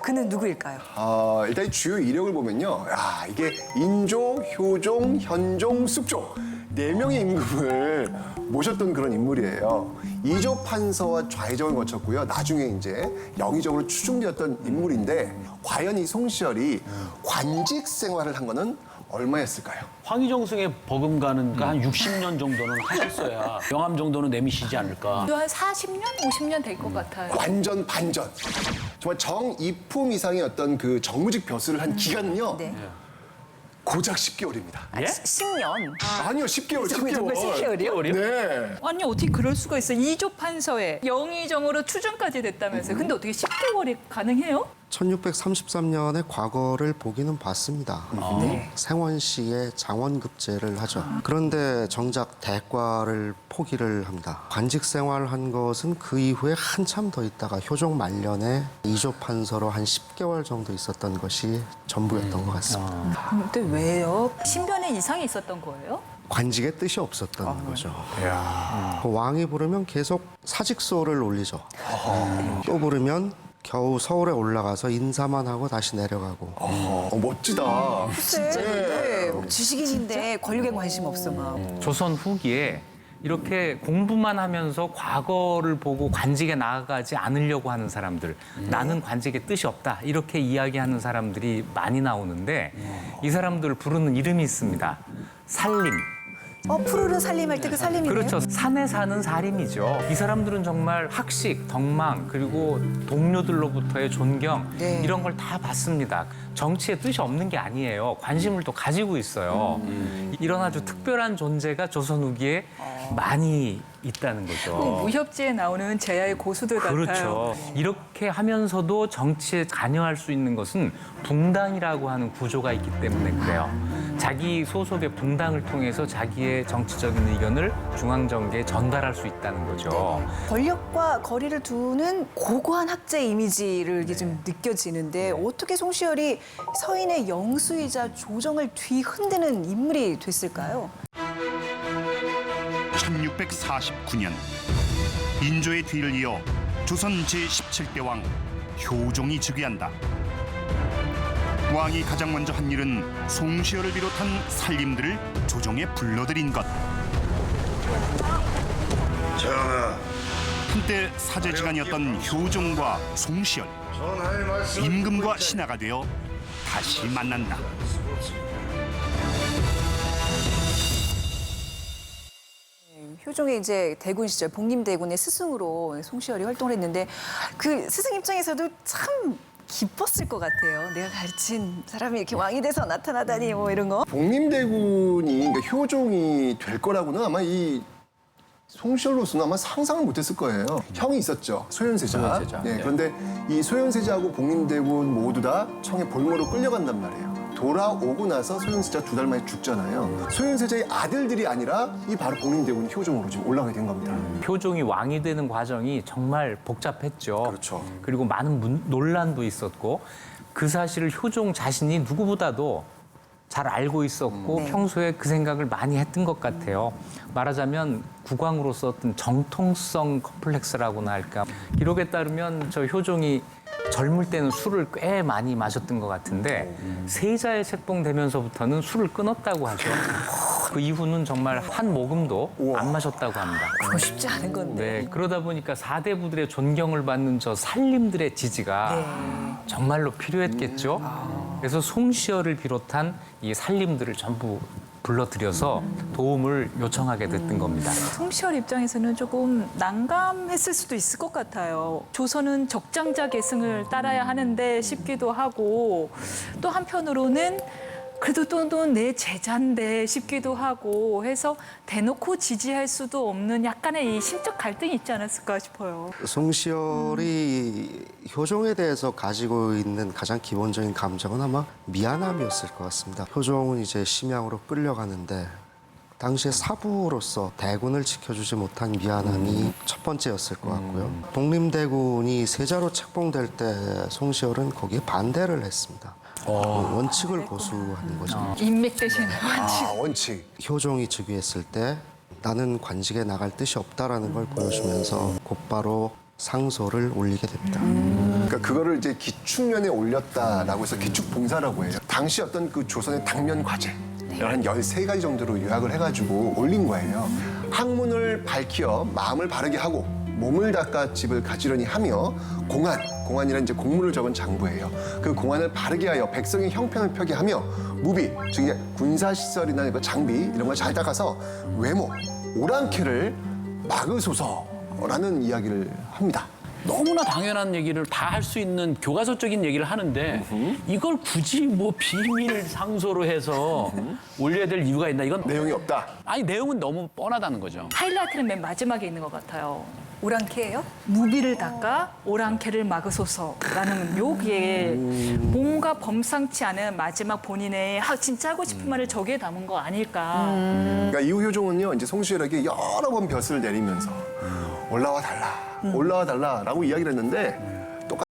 그는 누구일까요? 일단 이 주요 이력을 보면요. 야, 이게 인조, 효종, 현종, 숙종 네 명의 임금을 모셨던 그런 인물이에요. 이조 판서와 좌의정을 거쳤고요. 나중에 이제 영의정으로 추중되었던 인물인데 과연 이 송시열이 관직 생활을 한 거는 얼마였을까요? 황희정승의 버금가는 한 60년 정도는 하셨어야 영암 정도는 내미시지 않을까. 한 40년, 50년 될 것 같아요. 완전 반전. 정말 정이품 이상의 어떤 그 정무직 벼슬을 한 기간은요. 네. 고작 10개월입니다. 예? 10년. 아니요, 10개월, 정말 10개월이요? 네. 아니 어떻게 그럴 수가 있어? 이조 판서에 영의정으로 추중까지 됐다면서요. 근데 어떻게 10개월이 가능해요? 1633년의 과거를 보기는 봤습니다. 생원시의 장원급제를 하죠. 그런데 정작 대과를 포기를 합니다. 관직 생활한 것은 그 이후에 한참 더 있다가 효종 말년에 이조 판서로 한 10개월 정도 있었던 것이 전부였던 것 같습니다. 근데 왜요? 신변에 이상이 있었던 거예요? 관직의 뜻이 없었던 거죠. 왕이 부르면 계속 사직서를 올리죠. 또 부르면 겨우 서울에 올라가서 인사만 하고 다시 내려가고. 멋지다. 진짜 지식인인데 권력에 관심 없어 막. 조선 후기에 이렇게 공부만 하면서 과거를 보고 관직에 나아가지 않으려고 하는 사람들, 나는 관직에 뜻이 없다 이렇게 이야기하는 사람들이 많이 나오는데 이 사람들을 부르는 이름이 있습니다. 살림. 푸르른 살림할 때 그 살림이네요? 그렇죠. 산에 사는 살림이죠. 이 사람들은 정말 학식, 덕망, 그리고 동료들로부터의 존경 네. 이런 걸 다 받습니다. 정치에 뜻이 없는 게 아니에요. 관심을 또 가지고 있어요. 이런 아주 특별한 존재가 조선 후기에 많이 있다는 거죠. 무협지에 나오는 제야의 고수들 같아요. 그렇죠. 이렇게 하면서도 정치에 관여할 수 있는 것은 붕당이라고 하는 구조가 있기 때문에 그래요. 자기 소속의 붕당을 통해서 자기의 정치적인 의견을 중앙정계에 전달할 수 있다는 거죠. 권력과 거리를 두는 고고한 학자의 이미지를 이게 좀 느껴지는데 어떻게 송시열이 서인의 영수이자 조정을 뒤흔드는 인물이 됐을까요? 1649년 인조의 뒤를 이어 조선 제17대 왕 효종이 즉위한다. 왕이 가장 먼저 한 일은 송시열을 비롯한 살림들을 조정에 불러들인 것. 전하, 한때 사제지간이었던 효종과 송시열, 전하의 말씀 임금과 신하가 되어 다시 만난다. 효종의 이제 대군 시절 복림대군의 스승으로 송시열이 활동을 했는데 그 스승 입장에서도 참 기뻤을 것 같아요. 내가 가르친 사람이 이렇게 왕이 돼서 나타나다니 뭐 이런 거. 복림대군이 그러니까 효종이 될 거라고는 아마 이 송시열로서는 아마 상상을 못했을 거예요. 형이 있었죠. 소현세자. 소현세자. 네, 네. 그런데 이 소현세자하고 복림대군 모두 다 청에 볼모로 끌려간단 말이에요. 돌아오고 나서 소현세자 2달 만에 죽잖아요. 소현세자의 아들들이 아니라 이 바로 복림대군 효종으로 지금 올라가게 된 겁니다. 효종이 왕이 되는 과정이 정말 복잡했죠. 그렇죠. 그리고 많은 논란도 있었고 그 사실을 효종 자신이 누구보다도 잘 알고 있었고 평소에 그 생각을 많이 했던 것 같아요. 말하자면 국왕으로서 어떤 정통성 컴플렉스라고나 할까. 기록에 따르면 저 효종이 젊을 때는 술을 꽤 많이 마셨던 것 같은데 세자에 책봉되면서부터는 술을 끊었다고 하죠. 그 이후는 정말 한 모금도 안 마셨다고 합니다. 그거 쉽지 않은 건데. 네, 그러다 보니까 사대부들의 존경을 받는 저 살림들의 지지가 정말로 필요했겠죠. 그래서 송시열을 비롯한 이 살림들을 전부 불러들여서 도움을 요청하게 됐던 겁니다. 송시열 입장에서는 조금 난감했을 수도 있을 것 같아요. 조선은 적장자 계승을 따라야 하는데 싶기도 하고 또 한편으로는 그래도 또 내 제자인데 싶기도 하고 해서 대놓고 지지할 수도 없는 약간의 이 심적 갈등이 있지 않았을까 싶어요. 송시열이 효종에 대해서 가지고 있는 가장 기본적인 감정은 아마 미안함이었을 것 같습니다. 효종은 이제 심양으로 끌려가는데 당시에 사부로서 대군을 지켜주지 못한 미안함이 첫 번째였을 것 같고요. 복림대군이 세자로 책봉될 때 송시열은 거기에 반대를 했습니다. 원칙을 고수하는 거죠. 인맥 대신 완치. 원칙. 효종이 즉위했을 때 나는 관직에 나갈 뜻이 없다라는 걸 보여주면서 곧바로 상소를 올리게 됩니다. 그러니까 그러니까 그거를 이제 기축면에 올렸다라고 해서 기축봉사라고 해요. 당시 어떤 그 조선의 당면 과제 한 13가지 정도로 요약을 해가지고 올린 거예요. 학문을 밝혀 마음을 바르게 하고 몸을 닦아 집을 가지런히 하며 공안이란 이제 공문을 적은 장부예요. 그 공안을 바르게 하여 백성의 형편을 펴게 하며 무비, 즉 군사시설이나 그 장비 이런 걸 잘 닦아서 외모, 오랑캐를 막으소서라는 이야기를 합니다. 너무나 당연한 얘기를 다 할 수 있는 교과서적인 얘기를 하는데 이걸 굳이 뭐 비밀 상소로 해서 올려야 될 이유가 있나? 이건 내용이 없다. 아니 내용은 너무 뻔하다는 거죠. 하이라이트는 맨 마지막에 있는 것 같아요. 오랑캐예요? 무비를 닦아 오랑캐를 막으소서라는 여기에 뭔가 범상치 않은 마지막 본인의 진짜 하고 싶은 말을 저기에 담은 거 아닐까. 그러니까 이후 효종은요, 이제 송시열에게 여러 번 벼슬을 내리면서 올라와 달라라고 이야기를 했는데